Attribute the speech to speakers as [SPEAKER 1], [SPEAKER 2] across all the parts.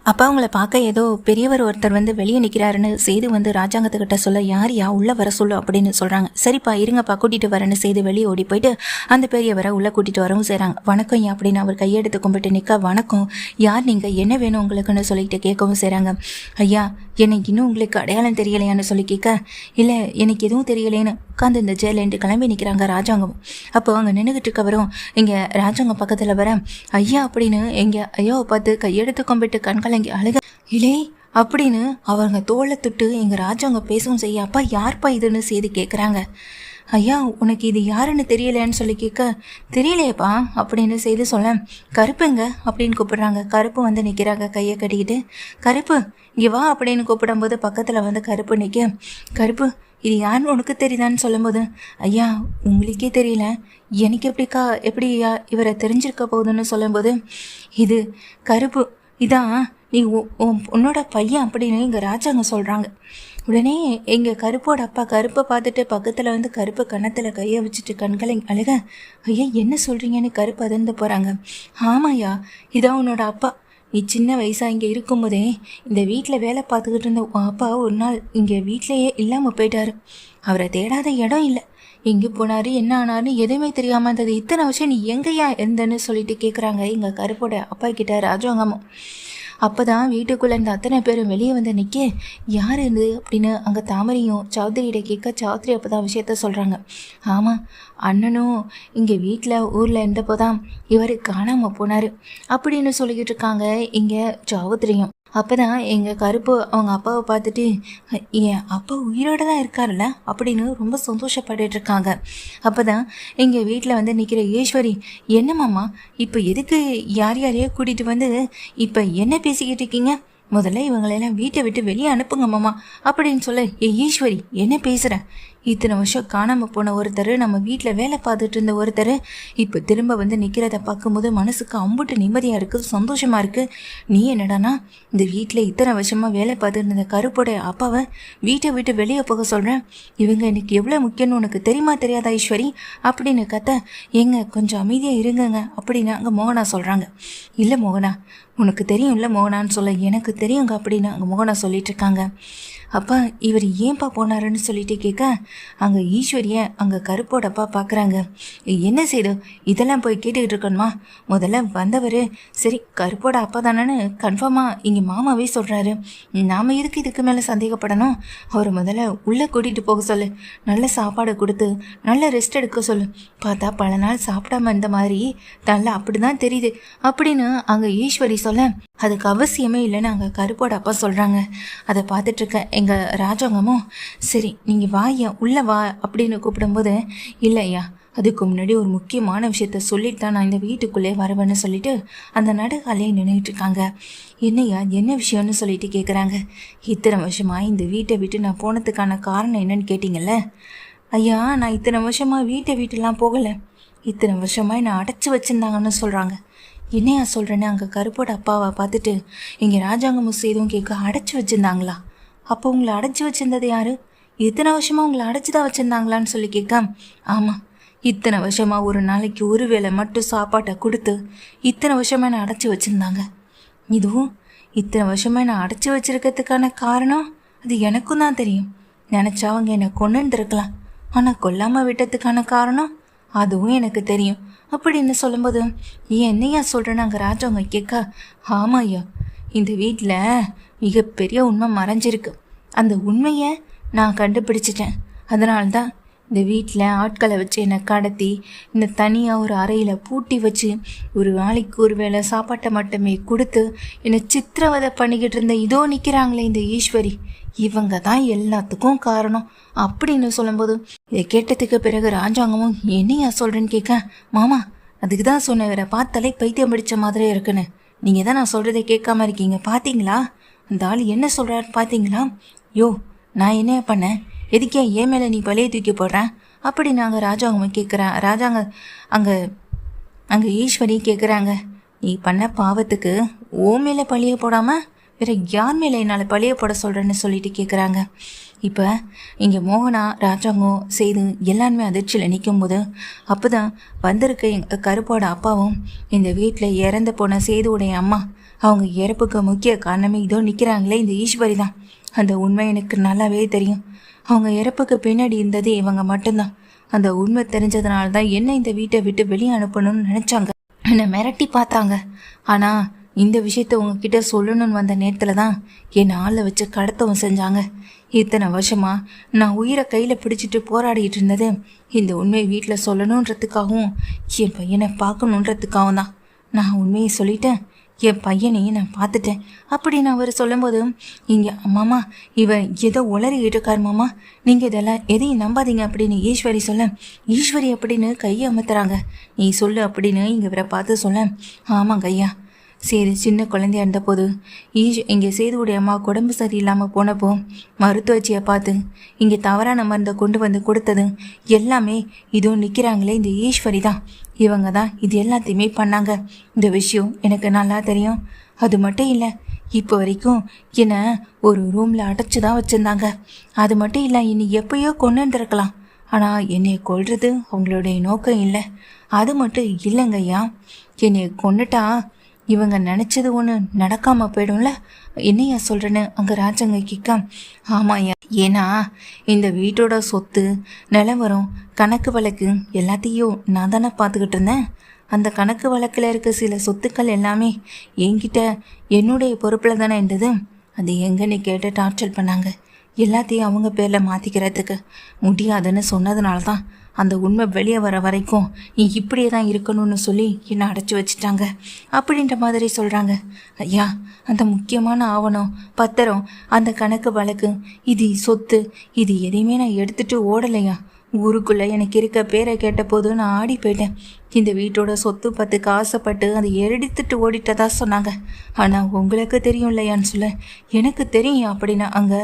[SPEAKER 1] அப்பா அவங்கள பார்க்க ஏதோ பெரியவர் ஒருத்தர் வந்து வெளியே நிற்கிறாருன்னு சேது வந்து ராஜாங்கத்துக்கிட்ட சொல்ல யார் உள்ளே வர சொல்லு அப்படின்னு சொல்கிறாங்க. சரிப்பா இருங்கப்பா கூட்டிகிட்டு வரேன்னு சேது வெளியே ஓடி போயிட்டு அந்த பெரியவரை உள்ளே கூட்டிகிட்டு வரவும் செய்கிறாங்க. வணக்கம் ஐயா அப்படின்னு அவர் கையெடுத்து கும்பிட்டு நிற்க, வணக்கம் யார் நீங்கள், என்ன வேணும் உங்களுக்குன்னு சொல்லிட்டு கேட்கவும் செய்கிறாங்க. ஐயா எனக்கு இன்னும் உங்களுக்கு அடையாளம் தெரியலையான்னு சொல்லி கேட்க, இல்லை எனக்கு எதுவும் தெரியலேன்னு உட்காந்து இந்த ஜெயிலேன்ட்டு கிளம்பி நிற்கிறாங்க ராஜாங்கம். அப்போ அங்கே நின்றுக்கிட்டு இருக்கவரும் இங்கே ராஜாங்கம் பக்கத்தில் வர, ஐயா அப்படின்னு எங்கே ஐயாவை பார்த்து கையெடுத்து கும்பிட்டு கண்கலங்கி அழுக, இலே அப்படின்னு அவங்க தோளை தொட்டு எங்கள் ராஜாங்க பேசவும் செய்ய, அப்பா யார்ப்பா இதுன்னு செய்து கேட்குறாங்க. ஐயா உனக்கு இது யாருன்னு தெரியலையான்னு சொல்லி கேட்க, தெரியலையப்பா அப்படின்னு செய்து சொல்ல, கருப்புங்க அப்படின்னு கூப்பிடுறாங்க. கருப்பு வந்து நிற்கிறாங்க கையை கட்டிக்கிட்டு. கருப்பு இங்கே வா அப்படின்னு கூப்பிடும்போது பக்கத்தில் வந்து கருப்பு நிற்க, கருப்பு இது யாருன்னு உனக்கு தெரியுதான்னு சொல்லும்போது, ஐயா உங்களுக்கே தெரியல, எனக்கு எப்படியா இவரை தெரிஞ்சிருக்க போகுதுன்னு சொல்லும்போது, இது கருப்பு இதான் நீ உன்னோட பையன் அப்படின்னு எங்கள் ராஜாங்க சொல்கிறாங்க. உடனே எங்கள் கருப்போட அப்பா கருப்பை பார்த்துட்டு பக்கத்தில் வந்து கருப்பு கன்னத்தில் கையை வச்சுட்டு கண்களை அழுக, ஐயா என்ன சொல்கிறீங்கன்னு கருப்பு அதிர்ந்து போகிறாங்க. ஆமாய்யா இதான் உன்னோட அப்பா, நீ சின்ன வயசாக இங்கே இருக்கும்போதே இந்த வீட்டில் வேலை பார்த்துக்கிட்டு இருந்த உன் அப்பா ஒரு நாள் இங்கே வீட்டிலையே இல்லாமல் போயிட்டாரு. அவரை தேடாத இடம் இல்லை, எங்கே போனார் என்ன ஆனார்னு எதுவுமே தெரியாமல் இருந்தது. இத்தனை வருஷம் நீ எங்கேயா இருந்தன்னு சொல்லிட்டு கேட்குறாங்க எங்கள் கருப்போட அப்பா கிட்ட ராஜாங்கம்மா. அப்போ தான் வீட்டுக்குள்ளே இருந்த அத்தனை பேரும் வெளியே வந்து நிற்க, யார் இருந்து அப்படின்னு அங்கே தாமரையும் சௌத்ரியிட கேட்க, சௌத்ரி அப்போ தான் விஷயத்த சொல்கிறாங்க. ஆமாம் அண்ணனும் இங்கே வீட்டில் ஊரில் இருந்தப்போ தான் இவர் காணாமல் போனார் அப்படின்னு சொல்லிக்கிட்டு இருக்காங்க இங்கே சௌத்ரியும். அப்போ தான் எங்கள் கருப்பு அவங்க அப்பாவை பார்த்துட்டு, என் அப்பா உயிரோடு தான் இருக்கார்ல அப்படின்னு ரொம்ப சந்தோஷப்பட்டுட்டு இருக்காங்க. அப்போ தான் எங்கள் வீட்டில் வந்து நிற்கிற ஈஸ்வரி, என்னம்மாம்மா இப்போ எதுக்கு யாரையோ கூட்டிகிட்டு வந்து இப்போ என்ன பேசிக்கிட்டு இருக்கீங்க, முதல்ல இவங்களெல்லாம் வீட்டை விட்டு வெளியே அனுப்புங்க மாமா அப்படின்னு சொல்ல, ஈஸ்வரி என்ன பேசுகிறேன், இத்தனை வருஷம் காணாமல் போன ஒருத்தர், நம்ம வீட்டில் வேலை பார்த்துட்டு இருந்த ஒருத்தர் இப்போ திரும்ப வந்து நிற்கிறத பார்க்கும்போது மனசுக்கு அம்புட்டு நிம்மதியாக இருக்குது, சந்தோஷமாக இருக்குது. நீ என்னடானா இந்த வீட்டில் இத்தனை வருஷமாக வேலை பார்த்துட்டு இருந்த கருப்போட அப்பாவை வீட்டை விட்டு வெளியே போக சொல்கிறேன், இவங்க எனக்கு எவ்வளோ முக்கியம்னு உனக்கு தெரியுமா தெரியாதா ஈஸ்வரி அப்படின்னு கத்த, ஏங்க கொஞ்சம் அமைதியாக இருங்கங்க அப்படின்னு அங்கே மோகனா சொல்கிறாங்க. இல்லை மோகனா உனக்கு தெரியும் இல்லை மோகனான்னு சொல்ல, எனக்கு தெரியுங்க அப்படின்னு அங்கே மோகனா சொல்லிட்டு இருக்காங்க. அப்பா இவர் ஏன்பா போனாருன்னு சொல்லிட்டு கேட்க, அங்கே ஈஸ்வரியை அங்கே கருப்போடப்பா பார்க்குறாங்க. என்ன செய்து இதெல்லாம் போய் கேட்டுக்கிட்டு இருக்கணுமா, முதல்ல வந்தவர் சரி கருப்போட அப்பா தானேன்னு கன்ஃபார்மாக இங்கே மாமாவே சொல்கிறாரு, நாம் எதுக்கு இதுக்கு மேலே சந்தேகப்படணும், அவர் முதல்ல உள்ளே கூட்டிகிட்டு போக சொல்லு, நல்ல சாப்பாடு கொடுத்து நல்ல ரெஸ்ட் எடுக்க சொல்லு, பார்த்தா பல நாள் சாப்பிடாம இருந்த மாதிரி நல்லா அப்படி தான் தெரியுது அப்படின்னு அங்கே ஈஸ்வரி சொல்ல, அதுக்கு அவசியமே இல்லைன்னு அங்கே கருப்போட அப்பா சொல்கிறாங்க. அதை பார்த்துட்ருக்க எங்கள் ராஜாங்கமும், சரி நீங்கள் வாயா உள்ளே வா அப்படின்னு கூப்பிடும்போது, இல்லையா அதுக்கு முன்னாடி ஒரு முக்கியமான விஷயத்த சொல்லிட்டு தான் நான் இந்த வீட்டுக்குள்ளே வருவேன்னு சொல்லிட்டு அந்த நடுகாலையே நின்றுட்டு இருக்காங்க. என்னையா என்ன விஷயம்னு சொல்லிட்டு கேட்குறாங்க. இத்தனை வருஷமாக இந்த வீட்டை விட்டு நான் போனதுக்கான காரணம் என்னன்னு கேட்டிங்கல்ல, ஐயா நான் இத்தனை வருஷமாக வீட்டெல்லாம் போகலை, இத்தனை வருஷமாக என்னை அடைச்சி வச்சுருந்தாங்கன்னு சொல்கிறாங்க. என்னையா சொல்கிறேன்னு அங்கே கருப்போட அப்பாவை பார்த்துட்டு இங்கே ராஜாங்கமும் செய்தும் கேட்க, அடைச்சி வச்சுருந்தாங்களா, அப்போ உங்களை அடைச்சி வச்சுருந்தது யார், இத்தனை வருஷமாக உங்களை அடைச்சி தான் வச்சுருந்தாங்களான்னு சொல்லி கேட்க, ஆமாம் இத்தனை வருஷமாக ஒரு நாளைக்கு ஒரு வேளை மட்டும் சாப்பாட்டை கொடுத்து இத்தனை வருஷமாக என்னை அடைச்சி வச்சுருந்தாங்க. இதுவும் இத்தனை வருஷமாக என்னை அடைச்சி வச்சுருக்கிறதுக்கான காரணம் அது எனக்கும் தான் தெரியும், நினச்சா அவங்க என்னை கொண்டு வந்துருக்கலாம், ஆனால் கொல்லாமல் விட்டதுக்கான காரணம் அதுவும் எனக்கு தெரியும் அப்படின்னு சொல்லும்போது, என்னையா சொல்கிறேன்னு அங்கே ராஜாங்க கேட்க, ஆமாம் ஐயா இந்த வீட்டில் மிகப்பெரிய உண்மை மறைஞ்சிருக்கு, அந்த உண்மையை நான் கண்டுபிடிச்சிட்டேன், அதனால்தான் இந்த வீட்டில் ஆட்களை வச்சு என்னை கடத்தி இந்த தனியாக ஒரு அறையில் பூட்டி வச்சு ஒரு நாளைக்கு ஒரு வேளை சாப்பாட்டை மட்டுமே கொடுத்து என்னை சித்திரவதை பண்ணிக்கிட்டு இருந்த இதோ நிற்கிறாங்களே இந்த ஈஸ்வரி, இவங்க தான் எல்லாத்துக்கும் காரணம் அப்படின்னு சொல்லும்போது, இதை கேட்டதுக்கு பிறகு ராஜாங்கமும் என்னையா சொல்கிறேன்னு கேட்க, மாமா அதுக்கு தான் சொன்னேன் இவரை பார்த்தாலே பைத்தியம் பிடிச்ச மாதிரி இருக்குன்னு, நீங்கள் தான் நான் சொல்கிறத கேட்காம இருக்கீங்க, பார்த்தீங்களா அந்த ஆள் என்ன சொல்கிறாரு பார்த்தீங்களா, யோ நான் என்ன பண்ணேன், எதுக்கே ஏன் மேலே நீ பழைய தூக்கி போடுறேன் அப்படி நாங்கள் ராஜாங்க கேட்குறேன். ராஜாங்க அங்கே ஈஸ்வரி கேட்குறாங்க, நீ பண்ண பாவத்துக்கு ஓ மேலே பழிய போடாமல் வேற யார் மேலே என்னால் பழிய போட சொல்கிறேன்னு சொல்லிட்டு கேட்குறாங்க. இப்போ இங்கே மோகனா ராஜாங்கம் செய்து எல்லாருமே அதிர்ச்சியில் நிற்கும்போது அப்போ தான் வந்திருக்க எங்கள் கருப்போட அப்பாவும் இந்த வீட்டில் இறந்து போன சேதுவோடைய அம்மா அவங்க இறப்புக்கு முக்கிய காரணமே இதோ நிற்கிறாங்களே இந்த ஈஸ்வரி தான். அந்த உண்மை எனக்கு நல்லாவே தெரியும். அவங்க இறப்புக்கு பின்னாடி இருந்தது இவங்க மட்டும்தான். அந்த உண்மை தெரிஞ்சதுனால தான் என்ன இந்த வீட்டை விட்டு வெளியே அனுப்பணும்னு நினச்சாங்க. என்னை மிரட்டி பார்த்தாங்க. ஆனால் இந்த விஷயத்த உங்ககிட்ட சொல்லணும்னு வந்த நேரத்தில் தான் என்னை ஆளை வச்சு கடத்தவும் செஞ்சாங்க. இத்தனை வருஷமா நான் உயிரை கையில் பிடிச்சிட்டு போராடிட்டு இருந்தது இந்த உண்மையை வீட்டில் சொல்லணுன்றதுக்காகவும் என் பையனை பார்க்கணுன்றதுக்காகவும் தான். நான் உண்மையை சொல்லிட்டேன். என் பையனையும் நான் பார்த்துட்டேன் அப்படின்னு அவர் சொல்லும்போது, இங்கே மாமா இவன் ஏதோ உளறிக்கிட்டு இருக்கார் மாமா, நீங்கள் இதெல்லாம் எதையும் நம்பாதீங்க அப்படின்னு ஈஸ்வரி சொல்ல, ஈஸ்வரி அப்படின்னு கையை அமர்த்துறாங்க. நீ சொல்லு அப்படின்னு இங்கே இவரை பார்த்து சொல்ல, ஆமாங்க ஐயா. சரி, சின்ன குழந்தையா இருந்தபோது இங்கே சேதுவுடைய அம்மா உடம்பு சரியில்லாமல் போனப்போ மருத்துவச்சியை பார்த்து இங்கே தவறான மருந்தை கொண்டு வந்து கொடுத்தது எல்லாமே இதோ நிற்கிறாங்களே இந்த ஈஸ்வரி தான். இவங்க தான் இது எல்லாத்தையுமே பண்ணாங்க. இந்த விஷயம் எனக்கு நல்லா தெரியும். அது மட்டும் இல்லை, இப்போ வரைக்கும் என்னை ஒரு ரூமில் அடைச்சி தான் வச்சுருந்தாங்க. அது மட்டும் இல்லை, இனி எப்பயோ கொண்டு வந்துருக்கலாம். ஆனால் என்னை கொல்றது அவங்களுடைய நோக்கம் இல்லை. அது மட்டும் இல்லைங்க ஐயா, என்னை கொண்டுட்டா இவங்க நினச்சது ஒன்று நடக்காமல் போயிடும்ல. என்னையா சொல்கிறேன்னு அங்கே ராஜங்க கேட்க, ஆமாய்யா, ஏன்னா இந்த வீட்டோட சொத்து நிலவரம் கணக்கு வழக்கு எல்லாத்தையும் நான் தானே பார்த்துக்கிட்டு இருந்தேன். அந்த கணக்கு வழக்கில் இருக்க சில சொத்துக்கள் எல்லாமே என்கிட்ட என்னுடைய பொறுப்பில் தானே இருந்தது. அது எங்கன்னு கேட்டு டார்ச்சர் பண்ணாங்க. எல்லாத்தையும் அவங்க பேரில் மாற்றிக்கிறதுக்கு முடியாதுன்னு சொன்னதுனால தான் அந்த உண்மை வெளியே வர வரைக்கும் நீ இப்படியே தான் இருக்கணும்னு சொல்லி என்னை அடைச்சி வச்சுட்டாங்க அப்படின்ற மாதிரி சொல்கிறாங்க. ஐயா, அந்த முக்கியமான ஆவணம், பத்திரம், அந்த கணக்கு வழக்கு, இது சொத்து, இது எதையுமே நான் எடுத்துகிட்டு ஓடலையா. ஊருக்குள்ளே எனக்கு இருக்க பேரை கேட்ட போது நான் ஆடி போயிட்டேன். இந்த வீட்டோட சொத்து பத்துக்கு ஆசைப்பட்டு அதை எடுத்துட்டு ஓடிட்டதா சொன்னாங்க. ஆனால் உங்களுக்கு தெரியும் இல்லையான்னு சொல்ல, எனக்கு தெரியும் அப்படின்னு அங்கே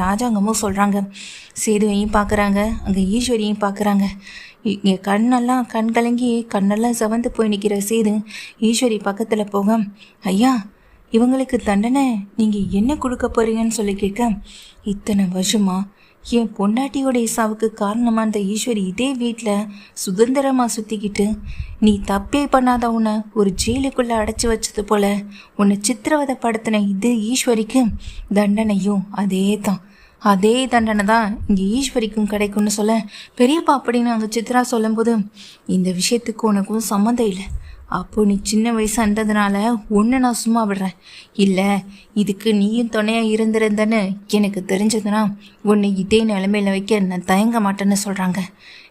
[SPEAKER 1] ராஜாங்கமும் சொல்கிறாங்க. சேதுவையும் பார்க்குறாங்க, அங்கே ஈஸ்வரியும் பார்க்குறாங்க. இங்கே கண் கலங்கி கண்ணெல்லாம் செவந்து போய் நிற்கிற சேது ஈஸ்வரி பக்கத்தில் போக, ஐயா இவங்களுக்கு தண்டனை நீங்கள் என்ன கொடுக்க போகிறீங்கன்னு சொல்லி கேட்க, இத்தனை வருஷமா என் பொண்டாட்டியோடைய சாவுக்கு காரணமாக அந்த ஈஸ்வரி இதே வீட்டில் சுதந்திரமாக சுற்றிக்கிட்டு நீ தப்பே பண்ணாத உன்னை ஒரு ஜெயிலுக்குள்ளே அடைச்சி வச்சது போல உன்னை சித்திரவதைப்படுத்தின இது ஈஸ்வரிக்கு தண்டனையும் அதே தண்டனை தான் இங்கே ஈஸ்வரிக்கும் கிடைக்கும்னு சொல்ல, பெரியப்பா அப்படின்னு அங்கே சித்ரா சொல்லும்போது, இந்த விஷயத்துக்கு உனக்கும் சம்மந்தம் இல்லை. அப்போ நீ சின்ன வயசான்றதுனால ஒன்று நான் சும்மா விடுறேன். இல்லை, இதுக்கு நீயும் துணையாக இருந்திருந்தேன்னு எனக்கு தெரிஞ்சதுன்னா உன்னை இதே நிலைமையில் வைக்க நான் தயங்க மாட்டேன்னு சொல்கிறாங்க.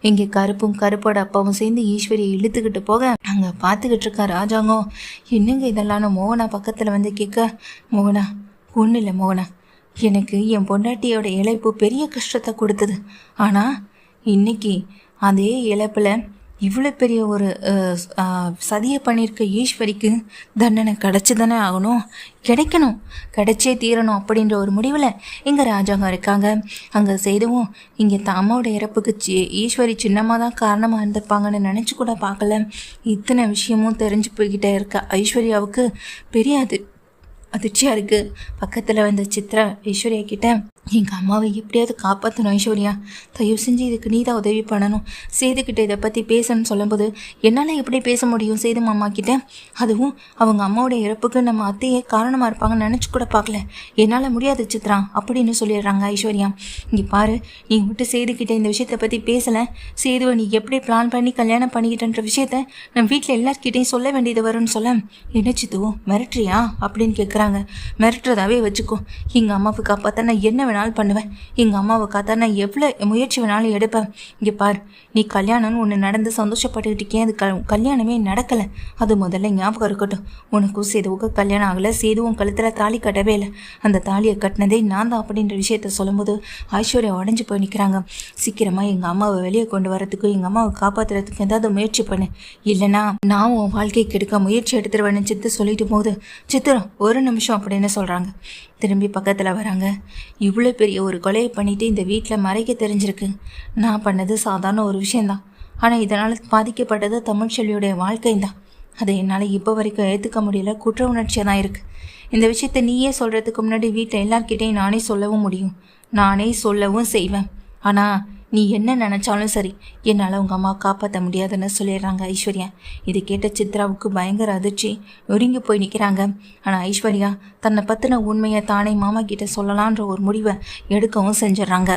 [SPEAKER 1] இங்கே கருப்போட அப்பாவும் சேர்ந்து ஈஸ்வரியை இழுத்துக்கிட்டு போக அங்கே பார்த்துக்கிட்டு இருக்கா ராஜாங்கம். என்னங்க இதெல்லாம் மோகனா பக்கத்தில் வந்து கேட்க, மோகனா ஒன்றும் இல்லை மோகனா, எனக்கு என் பொண்டாட்டியோட இழப்பு பெரிய கஷ்டத்தை கொடுத்தது. ஆனால் இன்னைக்கு அதே இழப்பில் இவ்வளோ பெரிய ஒரு சதியை பண்ணியிருக்க ஈஸ்வரிக்கு தண்டனை கிடச்சி தானே ஆகணும், கிடைச்சே தீரணும் அப்படின்ற ஒரு முடிவில் இங்கே ராஜாங்க இருக்காங்க. அங்கே செய்தவும் இங்கே அம்மாவோட இறப்புக்கு ஈஸ்வரி சின்னமாக தான் காரணமாக இருந்திருப்பாங்கன்னு நினச்சி கூட பார்க்கல. இத்தனை விஷயமும் தெரிஞ்சு போய்கிட்டே இருக்க ஐஸ்வர்யாவுக்கு பெரிய அதிர்ச்சியாக இருக்குது. பக்கத்தில் வந்த சித்ரா ஐஸ்வர்யா கிட்ட, எங்கள் அம்மாவை எப்படியாவது காப்பாற்றணும் ஐஸ்வர்யா, தயவு செஞ்சு இதுக்கு நீ தான் உதவி பண்ணணும், சேதுக்கிட்ட இதை பற்றி பேசணும்னு சொல்லும்போது, என்னால் எப்படி பேச முடியும் சேது மாமா கிட்ட, அதுவும் அவங்க அம்மாவோட இறப்புக்கு நம்ம அத்தையே காரணமாக இருப்பாங்கன்னு நினச்சி கூட பார்க்கல, என்னால் முடியாது சித்ரா அப்படின்னு சொல்லிடுறாங்க ஐஸ்வர்யா. இங்கே பாரு, நீ மட்டும் சேதுக்கிட்ட இந்த விஷயத்தை பற்றி பேசலை, சேதுவை நீ எப்படி பிளான் பண்ணி கல்யாணம் பண்ணிக்கிட்டன்ற விஷயத்த நம்ம வீட்டில் எல்லார்கிட்டையும் சொல்ல வேண்டியது வரும்னு சொல்ல, என்ன சித்துவோ மிரட்டுறியா அப்படின்னு கேட்குறாங்க. மிரட்டுறதாவே வச்சுக்கோ, எங்கள் அம்மாவை காப்பாற்ற நான் என்ன வேணாலும் பண்ணுவேன், எங்கள் அம்மாவை காத்தா நான் எவ்வளோ முயற்சி வேணாலும் எடுப்பேன். இங்கே பார், நீ கல்யாணம்னு ஒன்று நடந்து சந்தோஷப்பட்டுக்கிட்டு இருக்கேன், அது கல்யாணமே நடக்கலை, அது முதல்ல ஞாபகம் இருக்கட்டும். உனக்கும் சேதுவுக்கு கல்யாணம் ஆகலை, சேதுவும் கழுத்தில் தாலி கட்டவே இல்லை, அந்த தாலியை கட்டினதே நான் தான் அப்படின்ற விஷயத்த சொல்லும்போது ஐஸ்வர்யா உடஞ்சி போய் நிற்கிறாங்க. சீக்கிரமாக எங்கள் அம்மாவை வெளியே கொண்டு வரதுக்கும் எங்கள் அம்மாவை காப்பாற்றுறதுக்கும் ஏதாவது முயற்சி பண்ணு, இல்லைனா நான் உன் வாழ்க்கை கெடுக்க முயற்சி எடுத்துருவேன்னு சித்து சொல்லிட்டு போகுது. சித்திரம் ஒரு நிமிஷம் அப்படின்னு சொல்கிறாங்க. திரும்பி பக்கத்தில் வராங்க. இவ்வளோ பெரிய ஒரு கொலையை பண்ணிவிட்டு இந்த வீட்டில் மறைக்க தெரிஞ்சிருக்கு. நான் பண்ணது சாதாரண ஒரு விஷயந்தான், ஆனால் இதனால் பாதிக்கப்பட்டது தமிழ்ச்செல்வியோடைய வாழ்க்கைந்தான். அதை என்னால் இப்போ வரைக்கும் ஏற்றுக்க முடியல, குற்ற உணர்ச்சியாக தான் இருக்குது. இந்த விஷயத்தை நீயே சொல்கிறதுக்கு முன்னாடி வீட்டில் எல்லார்கிட்டையும் நானே சொல்லவும் முடியும், நானே சொல்லவும் செய்வேன். ஆனால் நீ என்ன நினச்சாலும் சரி என்னால் உங்கள் அம்மா காப்பாற்ற முடியாதுன்னு சொல்லிடுறாங்க ஐஸ்வர்யா. இது கேட்ட சித்ராவுக்கு பயங்கர அதிர்ச்சி, நொறுங்கி போய் நிற்கிறாங்க. ஆனால் ஐஸ்வர்யா தன்னை பற்றின உண்மையை தானே மாமா கிட்ட சொல்லலான்ற ஒரு முடிவை எடுக்கவும் செஞ்சிடறாங்க.